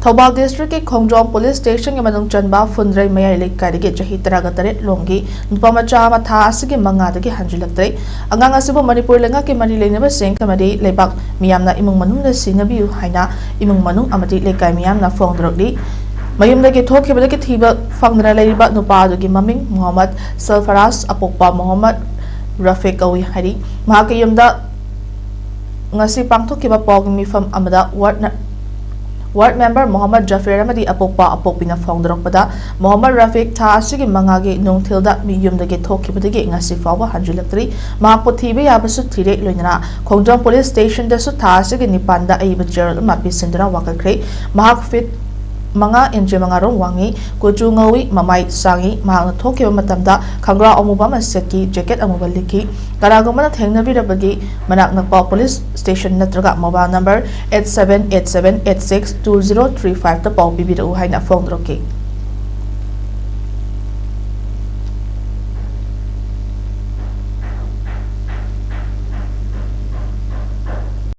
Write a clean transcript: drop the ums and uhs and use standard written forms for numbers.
Thoubal district के खोंजोंग police station के मनुंग चनबा फुंद्रै मयाई लेकाइदगी चही 38 लोंगी नुपा मचा अमा था असिगी मंगादगी हंजिलक्त्रे अंगांग असिबु मणिपुर लेंगा के मरी लेनेबा सेंग कमदी लेबाक मियामना इमुंग मनुंग सिनबियु हाइना इमुंग मनुंग अमदी लेकाइ मियामना फोंदरकली मयुमदगी थोखिबदगी थीबा फंगना लेरिबा नुपादुगी ममिंग मोहम्मद सल्फराज अपोक्पा मोहम्मद रफीक कवी हरी Mahake युमदा ngasi pangthokiba pawgi mifam amada ward member Mohammad Jafir amadi apokpa apokpina phongdorokpada Mohammad Rafiq tha asigi mangagi nungthilda miyumdagi thokibadagi ngasi fawba hanjillaktre mahakpo thibe yabasu thire loinana khongjong police station da su tha asigi nipanda aiba jeral mapi sindra wakakre mahak fit manga inje mangarong wangi kuchu ngawi mamai sangi mahakna thokiba matamda khangra amuba maseki jacket amuba liki karagumana thengnabirabagi manak nakpa police station natraga mobile number 8787862035 ta paw bibira haina phone roke